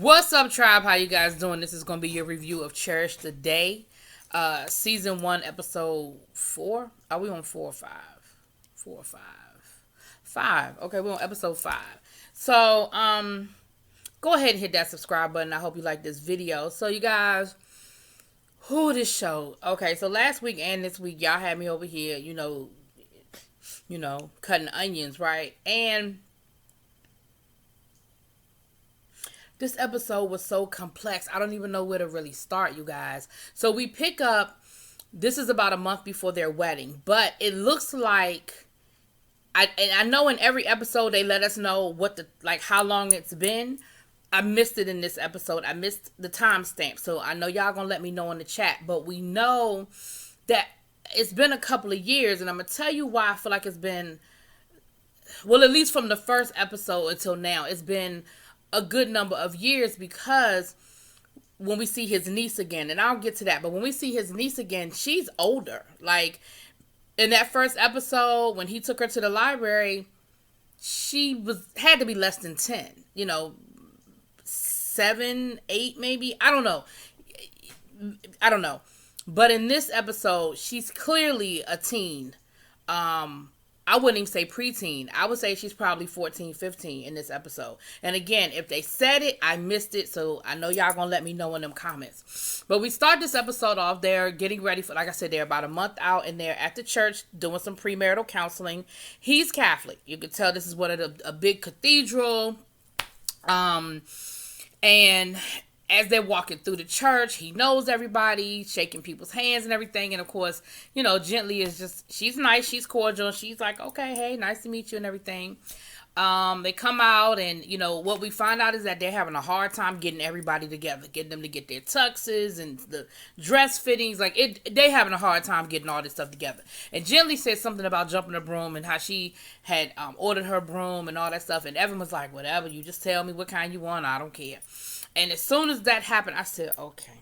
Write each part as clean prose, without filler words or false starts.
What's up, tribe? How you guys doing? This is going to be your review of Cherish today. Season 1, episode 4. Are we on 4 or 5? 4 or 5? 5. Okay, we're on episode 5. So, go ahead and hit that subscribe button. I hope you like this video. So, you guys, this show. Okay, so last week and this week, y'all had me over here, cutting onions, right? And this episode was so complex. I don't even know where to really start, you guys. So we pick up, this is about a month before their wedding, but it looks like, I know in every episode they let us know how long it's been. I missed it in this episode. I missed the timestamp. So I know y'all gonna let me know in the chat, but we know that it's been a couple of years, and I'm gonna tell you why I feel like it's been, well, at least from the first episode until now, it's been a good number of years, because when we see his niece again, and I'll get to that, but when we see his niece again, she's older. Like in that first episode, when he took her to the library, she had to be less than 10, 7, 8 maybe. I don't know. But in this episode, she's clearly a teen. I wouldn't even say preteen. I would say she's probably 14, 15 in this episode. And again, if they said it, I missed it. So I know y'all gonna let me know in them comments. But we start this episode off. They're getting ready for, like I said, they're about a month out, and they're at the church doing some premarital counseling. He's Catholic. You could tell this is one of a big cathedral. And as they're walking through the church, he knows everybody, shaking people's hands and everything. And of course, Gently is just, she's nice, she's cordial. She's like, okay, hey, nice to meet you and everything. They come out, and, what we find out is that they're having a hard time getting everybody together, getting them to get their tuxes and the dress fittings. They having a hard time getting all this stuff together. And Gently said something about jumping a broom and how she had ordered her broom and all that stuff. And Evan was like, whatever, you just tell me what kind you want, I don't care. And as soon as that happened, I said, okay,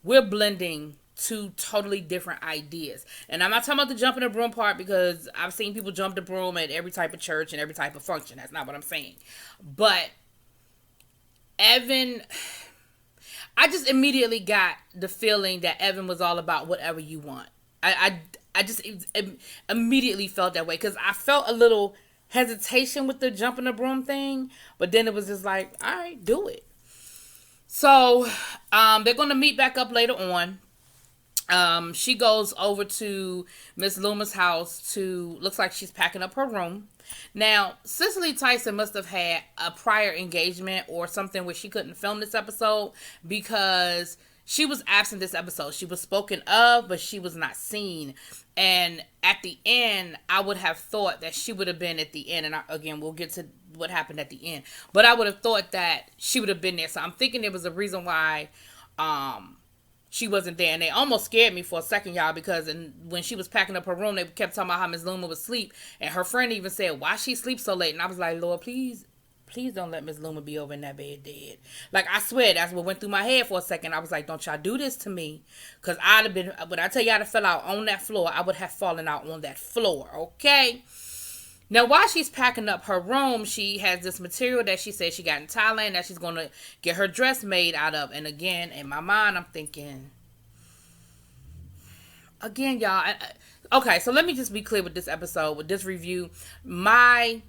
we're blending two totally different ideas. And I'm not talking about the jumping the broom part, because I've seen people jump the broom at every type of church and every type of function. That's not what I'm saying. But Evan, I just immediately got the feeling that Evan was all about whatever you want. I just immediately felt that way, because I felt a little hesitation with the jumping the broom thing, but then it was just like, all right, do it. So they're going to meet back up later on. She goes over to Miss Luma's house looks like she's packing up her room. Now, Cicely Tyson must have had a prior engagement or something where she couldn't film this episode, because she was absent this episode. She was spoken of, but she was not seen. And at the end, I would have thought that she would have been at the end. And again, we'll get to what happened at the end. But I would have thought that she would have been there. So I'm thinking there was a reason why she wasn't there. And they almost scared me for a second, y'all, because when she was packing up her room, they kept talking about how Miss Luma was asleep. And her friend even said, why she sleep so late? And I was like, Lord, please don't let Miss Luma be over in that bed dead. Like, I swear, that's what went through my head for a second. I was like, don't y'all do this to me. Because I'd have been, when I tell you I'd have fell out on that floor, I would have fallen out on that floor, okay? Now, while she's packing up her room, she has this material that she said she got in Thailand that she's going to get her dress made out of. And again, in my mind, I'm thinking, again, y'all, okay, so let me just be clear with this episode, with this review. My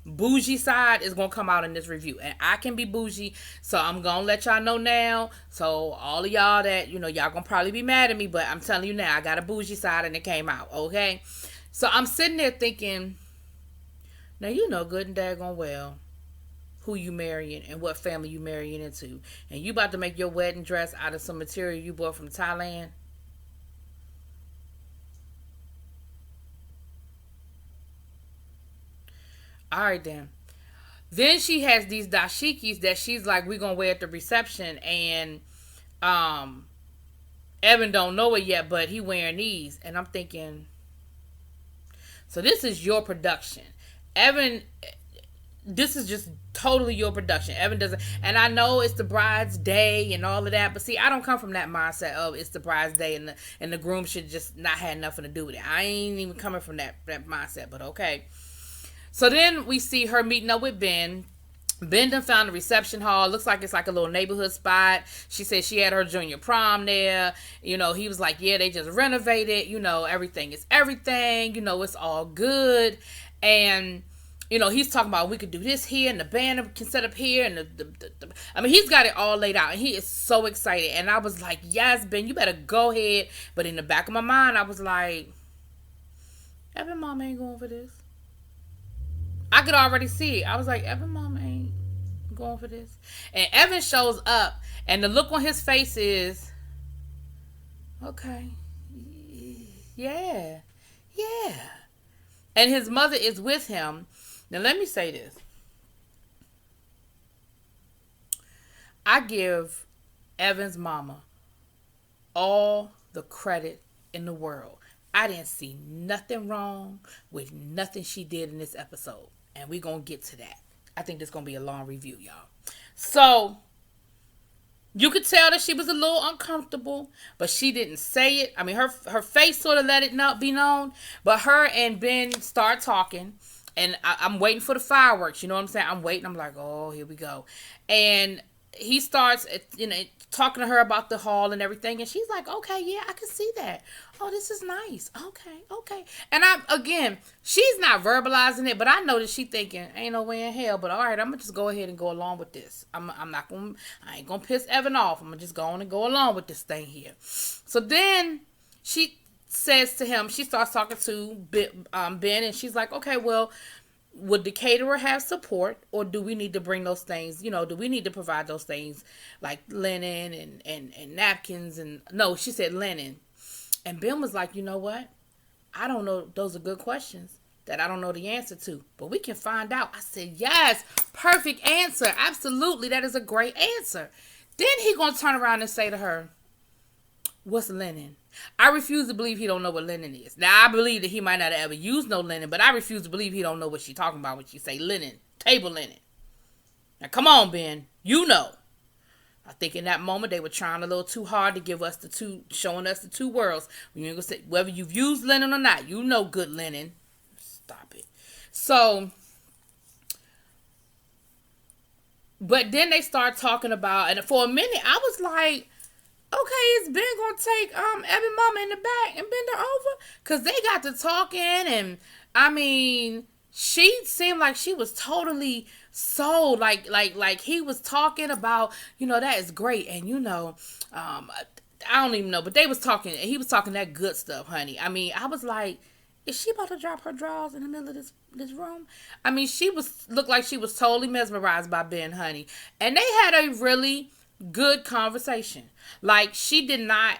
bougie side is gonna come out in this review, and I can be bougie, so I'm gonna let y'all know now. So all of y'all that y'all gonna probably be mad at me, but I'm telling you now, I got a bougie side and it came out. Okay, so I'm sitting there thinking, now good and daggone well who you marrying and what family you marrying into, and you about to make your wedding dress out of some material you bought from Thailand. All right, then. Then she has these dashikis that she's like, we're going to wear at the reception. And Evan don't know it yet, but he wearing these. And I'm thinking, so this is your production. Evan, this is just totally your production. Evan doesn't, and I know it's the bride's day and all of that, but see, I don't come from that mindset of it's the bride's day and the groom should just not have nothing to do with it. I ain't even coming from that mindset, but okay. So then we see her meeting up with Ben, Ben done found a reception hall. Looks like it's like a little neighborhood spot. She said she had her junior prom there. He was like, yeah, they just renovated. Everything is everything. It's all good. And, he's talking about we could do this here and the band can set up here. And I mean, he's got it all laid out and he is so excited. And I was like, yes, Ben, you better go ahead. But in the back of my mind, I was like, Evan mom ain't going for this. I could already see it. I was like, Evan mom ain't going for this. And Evan shows up and the look on his face is, okay, yeah. And his mother is with him. Now let me say this. I give Evan's mama all the credit in the world. I didn't see nothing wrong with nothing she did in this episode. And we're going to get to that. I think this is going to be a long review, y'all. So, you could tell that she was a little uncomfortable, but she didn't say it. I mean, her face sort of let it not be known. But her and Ben start talking. And I'm waiting for the fireworks. You know what I'm saying? I'm waiting. I'm like, oh, here we go. And he starts, talking to her about the hall and everything. And she's like, okay, yeah, I can see that. Oh, this is nice. Okay. And she's not verbalizing it, but I know that she's thinking, ain't no way in hell. But all right, I'm going to just go ahead and go along with this. I ain't going to piss Evan off. I'm going to just go on and go along with this thing here. So then she says to him, she starts talking to Ben, and she's like, okay, well, would the caterer have support, or do we need to bring those things? Do we need to provide those things like linen and napkins? And no, she said linen. And Ben was like, you know what? I don't know. Those are good questions that I don't know the answer to, but we can find out. I said, yes, perfect answer. Absolutely. That is a great answer. Then he going to turn around and say to her, what's linen? I refuse to believe he don't know what linen is. Now, I believe that he might not have ever used no linen, but I refuse to believe he don't know what she talking about when she say linen, table linen. Now, come on, Ben. I think in that moment they were trying a little too hard to give us showing us the two worlds. You ain't gonna say whether you've used linen or not. You know good linen. Stop it. So, but then they start talking about, and for a minute I was like, okay, is Ben gonna take Evan mama in the back and bend her over? Cause they got to talking, and I mean, she seemed like she was totally sold. Like he was talking about, that is great, and I don't even know, but they was talking. He was talking that good stuff, honey. I mean, I was like, is she about to drop her drawers in the middle of this room? I mean, looked like she was totally mesmerized by Ben, honey, and they had a really good conversation. Like, she did not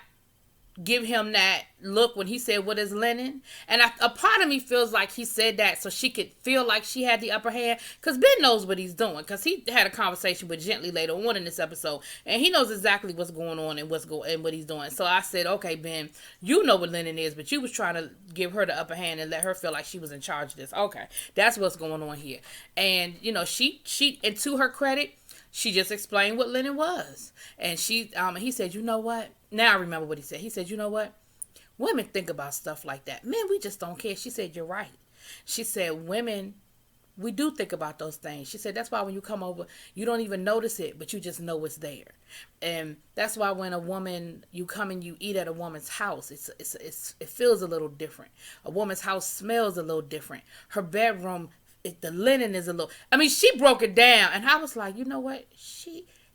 give him that look when he said, what is linen? And a part of me feels like he said that so she could feel like she had the upper hand, because Ben knows what he's doing, because he had a conversation with Gently later on in this episode, and he knows exactly what's going on and what he's doing. So I said, okay, Ben, you know what linen is, but you was trying to give her the upper hand and let her feel like she was in charge of this. Okay, that's what's going on here. And she and to her credit, she just explained what linen was. And he said, you know what? Now I remember what he said. He said, you know what? Women think about stuff like that. Men, we just don't care. She said, you're right. She said, women, we do think about those things. She said, that's why when you come over, you don't even notice it, but you just know it's there. And that's why when you come and you eat at a woman's house, it feels a little different. A woman's house smells a little different. Her bedroom, the linen is a little, I mean, she broke it down, and I was like, you know what?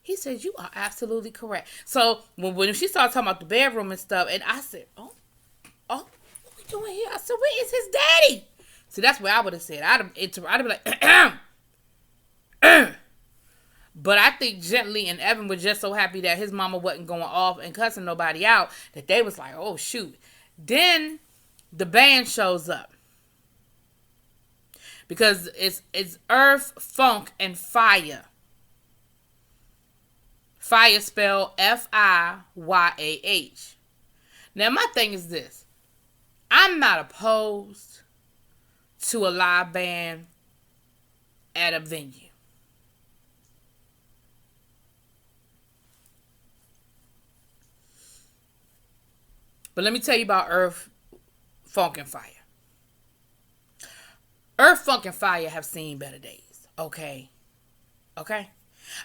He says, you are absolutely correct. So when she started talking about the bedroom and stuff, and I said, oh, what we doing here? I said, where is his daddy? See, that's what I would have said. I'd be like, but I think Gently and Evan were just so happy that his mama wasn't going off and cussing nobody out that they was like, oh, shoot. Then the band shows up. Because it's Earth, Funk, and Fire. Fire spelled Fiyah. Now, my thing is this. I'm not opposed to a live band at a venue. But let me tell you about Earth, Funk, and Fire. Earth, Funk, and Fire have seen better days, okay? Okay?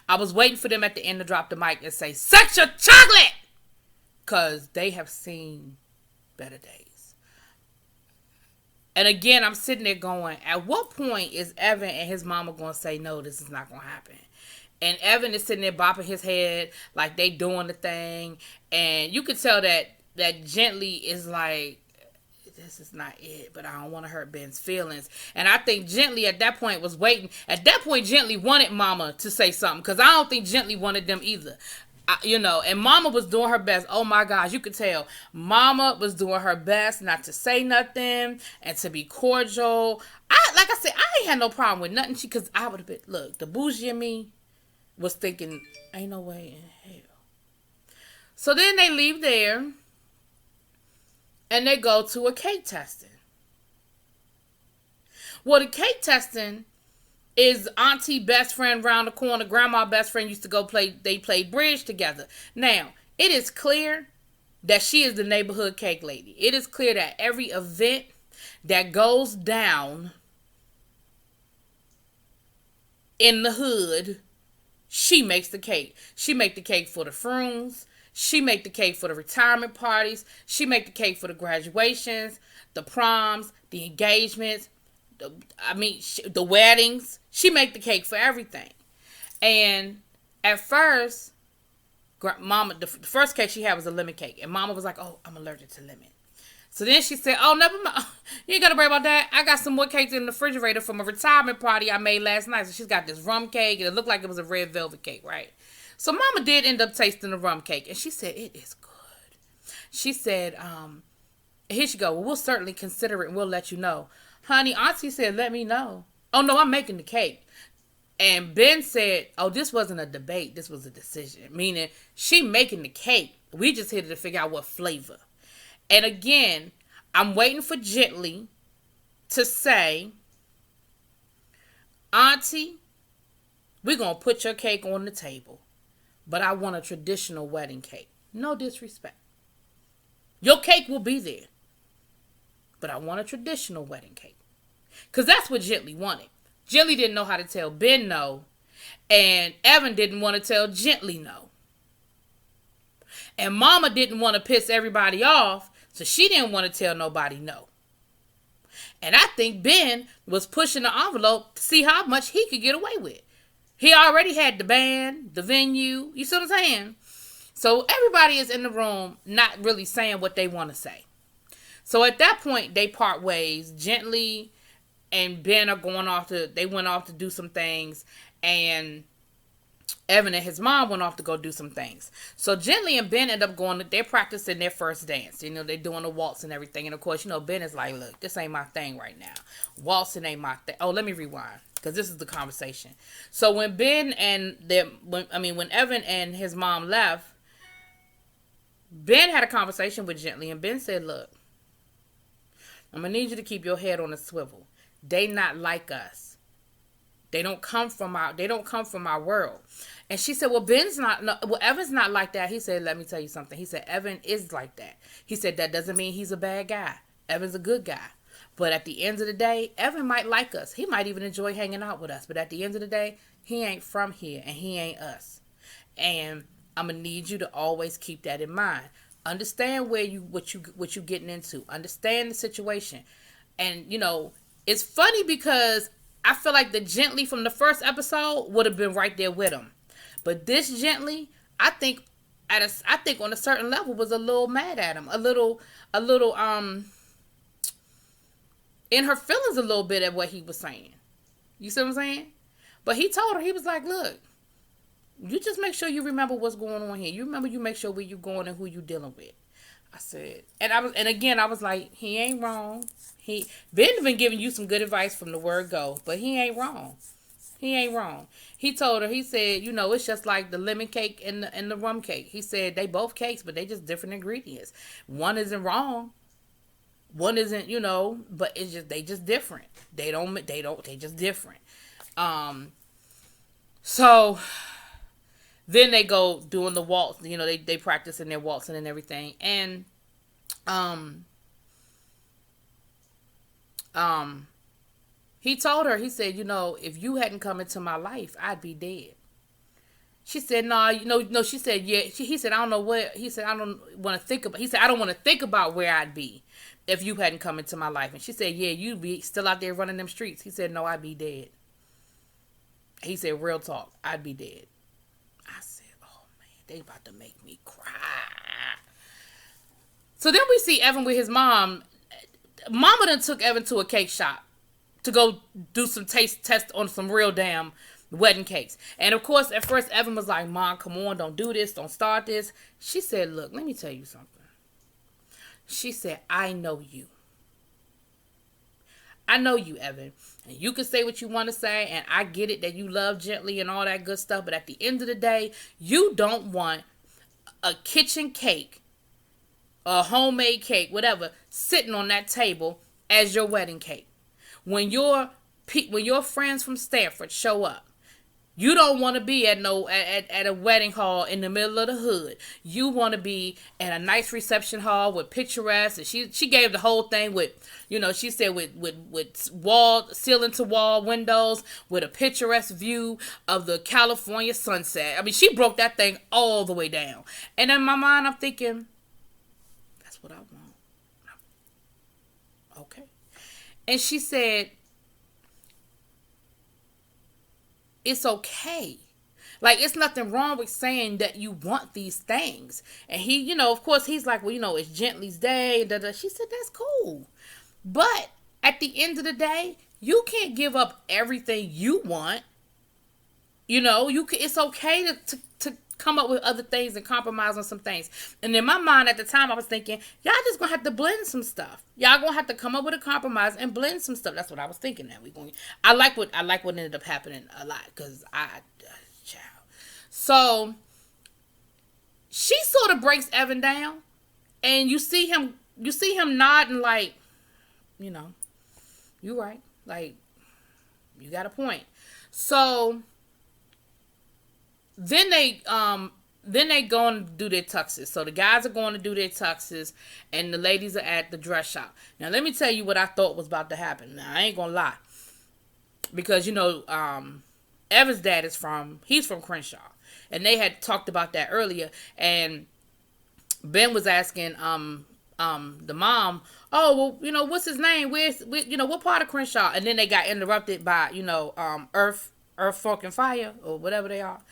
I was waiting for them at the end to drop the mic and say, "Sex your chocolate!" Because they have seen better days. And again, I'm sitting there going, at what point is Evan and his mama going to say, no, this is not going to happen? And Evan is sitting there bopping his head like they doing the thing. And you could tell that Gently is like, this is not it, but I don't want to hurt Ben's feelings. And I think Gently at that point was waiting. At that point, Gently wanted Mama to say something, because I don't think Gently wanted them either. And Mama was doing her best. Oh my gosh, you could tell Mama was doing her best not to say nothing and to be cordial. Like I said, I ain't had no problem with nothing. Because I would have been, look, the bougie in me was thinking, ain't no way in hell. So then they leave there and they go to a cake testing. Well, the cake testing is auntie best friend round the corner, grandma best friend used to go play, they played bridge together. Now, it is clear that she is the neighborhood cake lady. It is clear that every event that goes down in the hood, she makes the cake. She make the cake for the frooms. She make the cake for the retirement parties. She make the cake for the graduations, the proms, the engagements, the weddings. She make the cake for everything. And at first, Mama, the first cake she had was a lemon cake. And Mama was like, oh, I'm allergic to lemon. So then she said, oh, never mind. You ain't got to worry about that. I got some more cakes in the refrigerator from a retirement party I made last night. So she's got this rum cake. And it looked like it was a red velvet cake, right? So Mama did end up tasting the rum cake. And she said, it is good. She said, here she go. Well, we'll certainly consider it and we'll let you know. Honey, Auntie said, let me know. Oh, no, I'm making the cake. And Ben said, oh, this wasn't a debate. This was a decision. Meaning, she making the cake. We just here to figure out what flavor. And again, I'm waiting for Gently to say, Auntie, we're going to put your cake on the table. But I want a traditional wedding cake. No disrespect. Your cake will be there. But I want a traditional wedding cake. Because that's what Gently wanted. Gently didn't know how to tell Ben no. And Evan didn't want to tell Gently no. And Mama didn't want to piss everybody off. So she didn't want to tell nobody no. And I think Ben was pushing the envelope to see how much he could get away with. He already had the band, the venue. You see what I'm saying? So everybody is in the room not really saying what they want to say. So at that point, they part ways. Gently and Ben are they went off to do some things. And Evan and his mom went off to go do some things. So Gently and Ben end up they're practicing their first dance. They're doing the waltz and everything. And of course, Ben is like, look, this ain't my thing right now. Waltzing ain't my thing. Oh, let me rewind, because this is the conversation. So when Ben and when Evan and his mom left, Ben had a conversation with Gently, and Ben said, look, I'm going to need you to keep your head on a swivel. They not like us. They don't come from our world. And she said, well, Evan's not like that. He said, let me tell you something. He said, Evan is like that. He said, that doesn't mean he's a bad guy. Evan's a good guy. But at the end of the day, Evan might like us. He might even enjoy hanging out with us. But at the end of the day, he ain't from here and he ain't us. And I'm going to need you to always keep that in mind. Understand what you getting into. Understand the situation. And, it's funny because I feel like the Gently from the first episode would have been right there with him. But this Gently, I think on a certain level was a little mad at him. A little in her feelings a little bit at what he was saying. You see what I'm saying? But he told her, he was like, look, you just make sure you remember what's going on here. You make sure where you going and who you dealing with. I said, and again, I was like, he ain't wrong. Ben been giving you some good advice from the word go, but he ain't wrong. He ain't wrong. He told her, he said, it's just like the lemon cake and the rum cake. He said they both cakes, but they just different ingredients. One isn't wrong. One isn't, but they just different. They just different. So then they go doing the waltz. They practicing their waltzing and, everything. And He told her, he said, if you hadn't come into my life, I'd be dead. She said, "No, no." She said, "Yeah." He said, "I don't know what." He said, "I don't want to think about." He said, "I don't want to think about where I'd be if you hadn't come into my life." And she said, "Yeah, you'd be still out there running them streets." He said, "No, I'd be dead." He said, "Real talk, I'd be dead." I said, "Oh man, they about to make me cry." So then we see Evan with his mom. Mama done took Evan to a cake shop to go do some taste test on some real damn wedding cakes. And of course, at first, Evan was like, "Mom, come on, don't do this, don't start this." She said, "Look, let me tell you something." She said, "I know you. I know you, Evan. And you can say what you want to say, and I get it that you love Gently and all that good stuff, but at the end of the day, you don't want a kitchen cake, a homemade cake, whatever, sitting on that table as your wedding cake. When your friends from Stanford show up, you don't want to be at a wedding hall in the middle of the hood. You want to be at a nice reception hall with picturesque." And she gave the whole thing with, she said with wall, ceiling to wall windows with a picturesque view of the California sunset. I mean, she broke that thing all the way down. And in my mind, I'm thinking, that's what I want. Okay. And she said, "It's okay. Like, it's nothing wrong with saying that you want these things." And he, of course, he's like, "Well, it's Gently's day." She said, "That's cool. But at the end of the day, you can't give up everything you want. It's okay to come up with other things and compromise on some things." And in my mind at the time, I was thinking, y'all just gonna have to blend some stuff. Y'all gonna have to come up with a compromise and blend some stuff. That's what I was thinking. That I like what ended up happening a lot, because child. So she sort of breaks Evan down, and you see him nodding like, you right, like, you got a point. So then they go and do their tuxes. So the guys are going to do their tuxes, and the ladies are at the dress shop. Now let me tell you what I thought was about to happen. Now I ain't gonna lie, because Evan's dad he's from Crenshaw, and they had talked about that earlier. And Ben was asking the mom, "Oh, well, what's his name? What part of Crenshaw?" And then they got interrupted by Earth, Funk, and Fire, or whatever they are.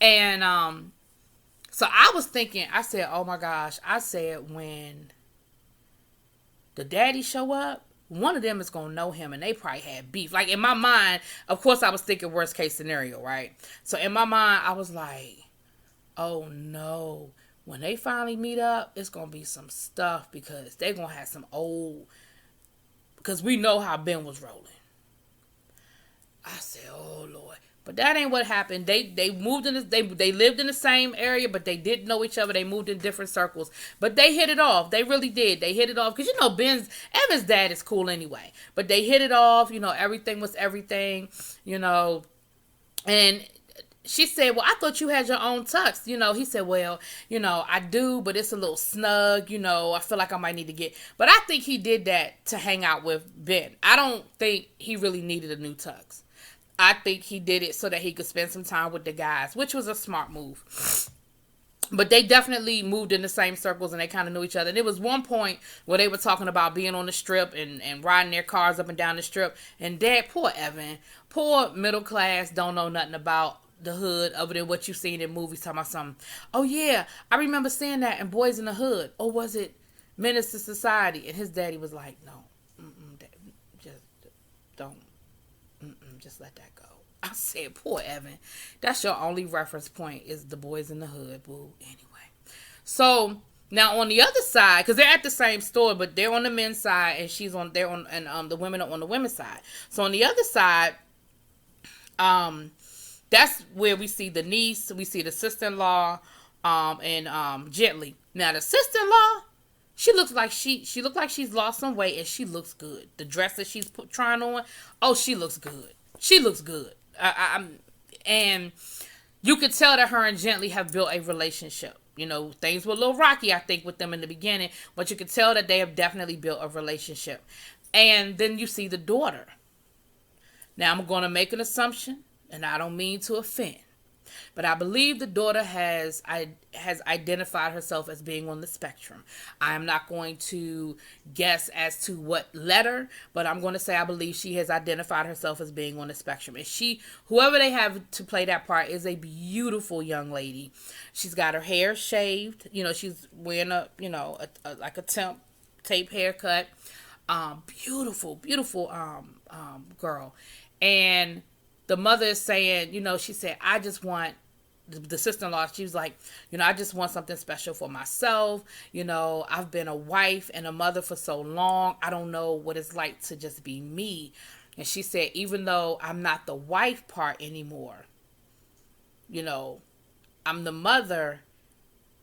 And so I was thinking, I said, "Oh my gosh," I said, when the daddy show up, one of them is gonna know him, and they probably had beef. Like, in my mind, of course, I was thinking worst case scenario, right? So in my mind, I was like, "Oh no, when they finally meet up, it's gonna be some stuff, because they're gonna have some old," because we know how Ben was rolling. I said, "Oh Lord." But that ain't what happened. They moved they lived in the same area, but they didn't know each other. They moved in different circles. But they hit it off. They really did. They hit it off. Because Evan's dad is cool anyway. But they hit it off. Everything was everything. And she said, "Well, I thought you had your own tux." He said, "Well, I do, but it's a little snug. I feel like I might need to get." But I think he did that to hang out with Ben. I don't think he really needed a new tux. I think he did it so that he could spend some time with the guys, which was a smart move. But they definitely moved in the same circles, and they kind of knew each other. And there was one point where they were talking about being on the strip and riding their cars up and down the strip. And Dad, poor Evan, poor middle class, don't know nothing about the hood other than what you've seen in movies, talking about something. "Oh yeah, I remember seeing that in Boys in the Hood." Or was it Menace to Society? And his daddy was like, "No, just don't. Just let that go." I said, "Poor Evan. That's your only reference point, is the Boys in the Hood, boo." Anyway. So now on the other side, because they're at the same store, but they're on the men's side, and the women are on the women's side. So on the other side, that's where we see the niece, we see the sister-in-law, and Gently. Now the sister-in-law, she looks like she's lost some weight, and she looks good. The dress that she's trying on, oh, she looks good. She looks good. And you could tell that her and Gently have built a relationship. Things were a little rocky, I think, with them in the beginning, but you could tell that they have definitely built a relationship. And then you see the daughter. Now I'm going to make an assumption, and I don't mean to offend, but I believe the daughter has identified herself as being on the spectrum. I am not going to guess as to what letter, but I'm going to say I believe she has identified herself as being on the spectrum. And whoever they have to play that part, is a beautiful young lady. She's got her hair shaved. She's wearing like a tape haircut. Beautiful girl. And the mother is saying, she said, I just want, the sister-in-law, she was like, I just want something special for myself. I've been a wife and a mother for so long. I don't know what it's like to just be me. And she said, even though I'm not the wife part anymore, I'm the mother,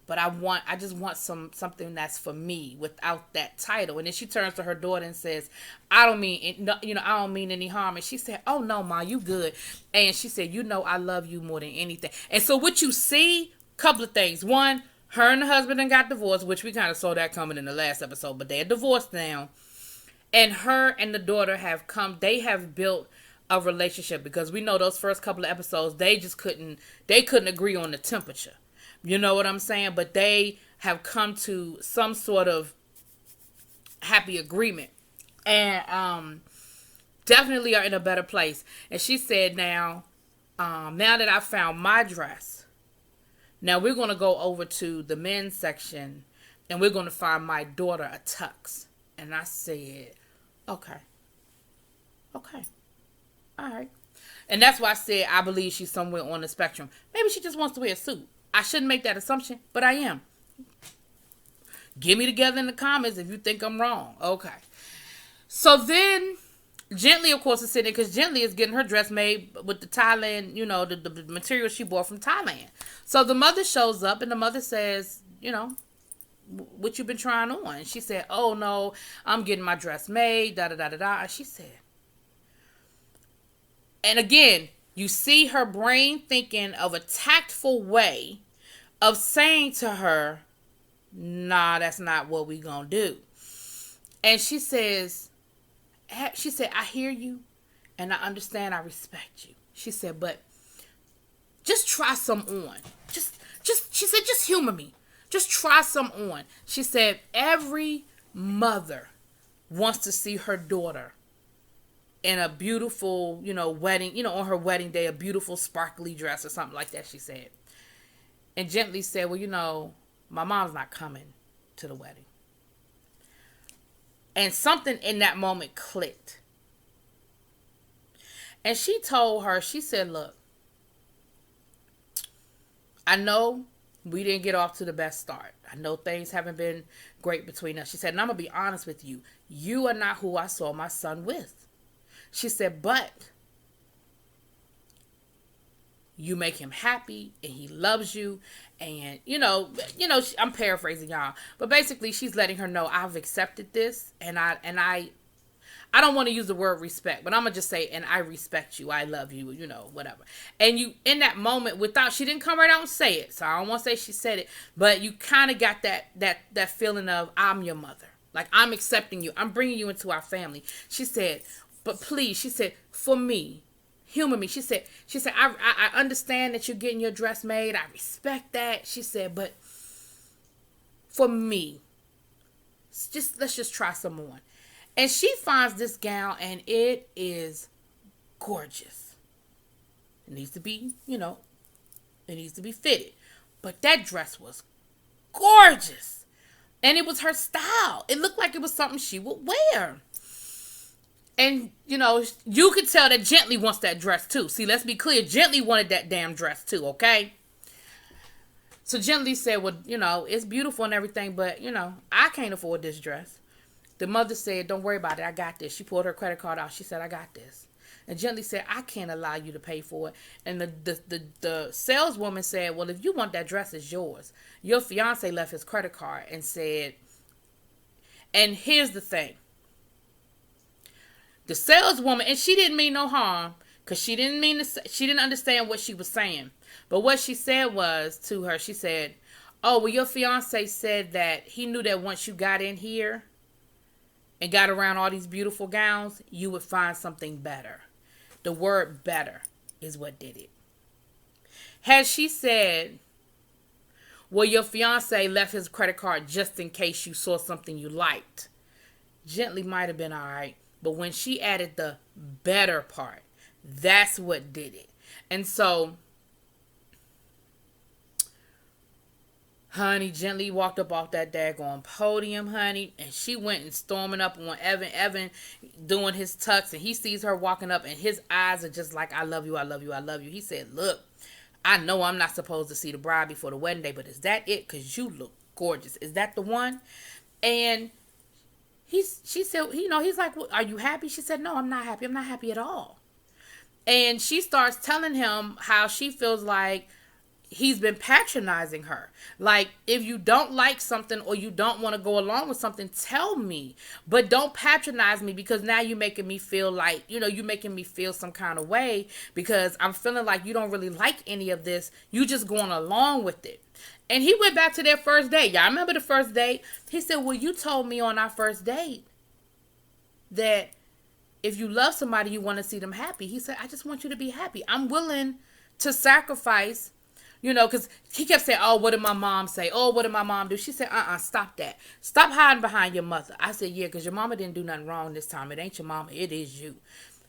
but I just want something that's for me without that title. And then she turns to her daughter and says, I don't mean any harm. And she said, oh no, Ma, you good. And she said, I love you more than anything. And so what you see, couple of things. One, her and the husband then got divorced, which we kind of saw that coming in the last episode, but they're divorced now. And her and the daughter they have built a relationship, because we know those first couple of episodes, they couldn't agree on the temperature. You know what I'm saying? But they have come to some sort of happy agreement. And definitely are in a better place. And she said, now that I found my dress, now we're going to go over to the men's section and we're going to find my daughter a tux. And I said, okay. All right. And that's why I said I believe she's somewhere on the spectrum. Maybe she just wants to wear a suit. I shouldn't make that assumption, but I am. Get me together in the comments if you think I'm wrong. Okay. So then, Gently, of course, is sitting, because Gently is getting her dress made with the Thailand, the material she bought from Thailand. So the mother shows up, and the mother says, what you been trying on? And she said, oh no, I'm getting my dress made, da-da-da-da-da. And she said, and again, you see her brain thinking of a tactful way of saying to her, nah, that's not what we gonna do. And she said, I hear you and I understand, I respect you. She said, but just try some on. She said, just humor me. Just try some on. She said, every mother wants to see her daughter in a beautiful, wedding, on her wedding day, a beautiful sparkly dress or something like that, she said. And Gently said, well, my mom's not coming to the wedding. And something in that moment clicked. And she told her, she said, look, I know we didn't get off to the best start. I know things haven't been great between us. She said, and I'm going to be honest with you. You are not who I saw my son with. She said, but you make him happy and he loves you. And, I'm paraphrasing y'all. But basically, she's letting her know, I've accepted this. And I don't want to use the word respect, but I'm going to just say, and I respect you. I love you, whatever. And you, in that moment, she didn't come right out and say it. So I don't want to say she said it. But you kind of got that feeling of, I'm your mother. Like, I'm accepting you. I'm bringing you into our family. She said, but please, she said, for me, humor me. She said, I understand that you're getting your dress made. I respect that. She said, but for me, let's just try some on. And she finds this gown, and it is gorgeous. It needs to be, it needs to be fitted. But that dress was gorgeous. And it was her style. It looked like it was something she would wear. And, you could tell that Gently wants that dress too. See, let's be clear. Gently wanted that damn dress too, okay? So Gently said, well, it's beautiful and everything, but, I can't afford this dress. The mother said, don't worry about it. I got this. She pulled her credit card out. She said, I got this. And Gently said, I can't allow you to pay for it. And the saleswoman said, well, if you want that dress, it's yours. Your fiance left his credit card and said, and here's the thing. The saleswoman, and she didn't mean no harm, because she didn't understand what she was saying. But what she said was to her, she said, oh, well, your fiance said that he knew that once you got in here and got around all these beautiful gowns, you would find something better. The word better is what did it. Had she said, well, your fiance left his credit card just in case you saw something you liked, Gently might have been all right. But when she added the better part, that's what did it. And so, honey, Gently walked up off that daggone podium, honey, and she went and storming up on Evan. Evan doing his tux, and he sees her walking up, and his eyes are just like, I love you, I love you, I love you. He said, look, I know I'm not supposed to see the bride before the wedding day, but is that it? Because you look gorgeous. Is that the one? And she said, he's like, well, are you happy? She said, no, I'm not happy. I'm not happy at all. And she starts telling him how she feels like he's been patronizing her. Like, if you don't like something or you don't want to go along with something, tell me. But don't patronize me, because now you're making me feel like, you're making me feel some kind of way, because I'm feeling like you don't really like any of this. You just going along with it. And he went back to their first date. Y'all remember the first date? He said, well, you told me on our first date that if you love somebody, you want to see them happy. He said, I just want you to be happy. I'm willing to sacrifice, because he kept saying, oh, what did my mom say? Oh, what did my mom do? She said, stop that. Stop hiding behind your mother. I said, yeah, because your mama didn't do nothing wrong this time. It ain't your mama. It is you.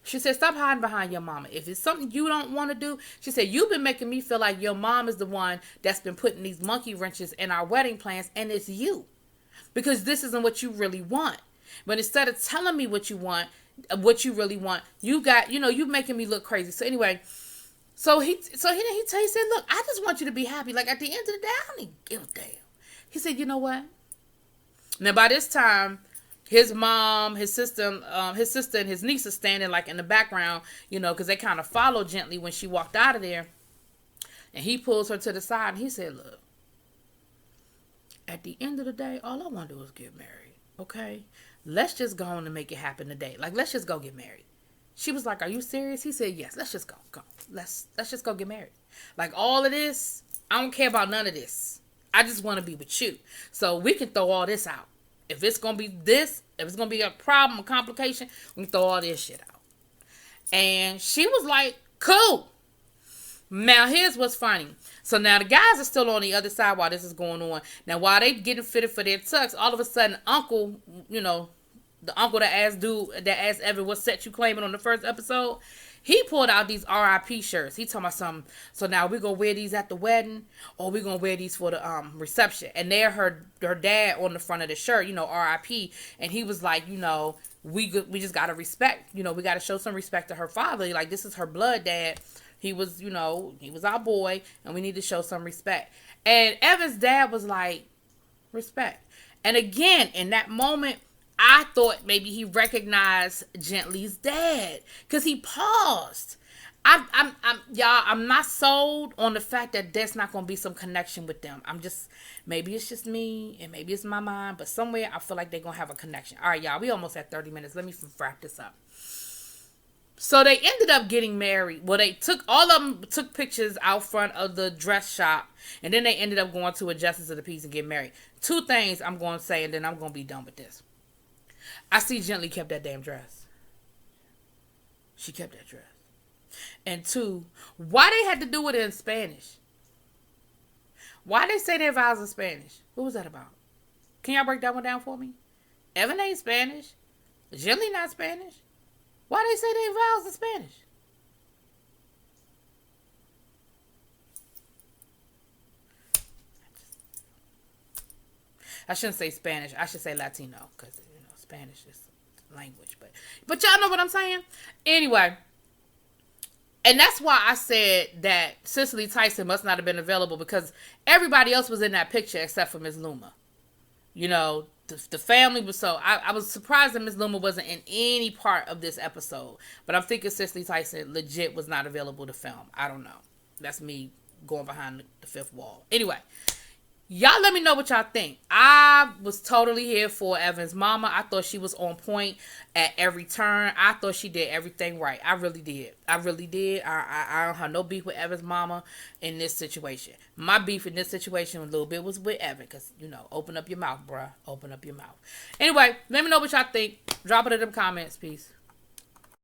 She said, stop hiding behind your mama. If it's something you don't want to do, she said, you've been making me feel like your mom is the one that's been putting these monkey wrenches in our wedding plans, and it's you. Because this isn't what you really want. But instead of telling me what you want, what you really want, you got, you making me look crazy. So anyway, so he said, look, I just want you to be happy. Like, at the end of the day, I don't even give a damn. He said, you know what? Now, by this time, his mom, his sister, and his niece are standing like in the background, because they kind of followed Gently when she walked out of there. And he pulls her to the side and he said, look, at the end of the day, all I want to do is get married. Okay? Let's just go on and make it happen today. Like, let's just go get married. She was like, are you serious? He said, yes, let's just go. Let's just go get married. Like, all of this, I don't care about none of this. I just want to be with you. So we can throw all this out. If it's going to be this, if it's going to be a problem, a complication, we can throw all this shit out. And she was like, cool. Now, here's what's funny. So now the guys are still on the other side while this is going on. Now, while they getting fitted for their tux, all of a sudden, Uncle, the uncle that asked Evan what set you claiming on the first episode, he pulled out these RIP shirts. He told me something. So now we're going to wear these at the wedding, or we're going to wear these for the reception. And they're her dad on the front of the shirt, RIP. And he was like, we just got to respect, we got to show some respect to her father. Like, this is her blood dad. He was, he was our boy, and we need to show some respect. And Evan's dad was like, respect. And again, in that moment, I thought maybe he recognized Gently's dad, because he paused. I'm not sold on the fact that there's not going to be some connection with them. Maybe it's just me, and maybe it's my mind, but somewhere I feel like they're going to have a connection. All right, y'all, we almost at 30 minutes. Let me wrap this up. So they ended up getting married. Well, all of them took pictures out front of the dress shop, and then they ended up going to a justice of the peace and get married. Two things I'm going to say, and then I'm going to be done with this. I see Gently kept that damn dress. She kept that dress. And two, why they had to do it in Spanish? Why they say their vows in Spanish? What was that about? Can y'all break that one down for me? Evan ain't Spanish. Gently not Spanish. Why they say their vows in Spanish? I shouldn't say Spanish. I should say Latino, because Spanish is language, but y'all know what I'm saying. Anyway, and that's why I said that Cicely Tyson must not have been available, because everybody else was in that picture except for Miss Luma. The family was so. I was surprised that Miss Luma wasn't in any part of this episode, but I'm thinking Cicely Tyson legit was not available to film. I don't know. That's me going behind the fifth wall. Anyway. Y'all let me know what y'all think. I was totally here for Evan's mama. I thought she was on point at every turn. I thought she did everything right. I really did. I don't have no beef with Evan's mama in this situation. My beef in this situation a little bit was with Evan, because, open up your mouth, bruh. Open up your mouth. Anyway, let me know what y'all think. Drop it in them comments. Peace.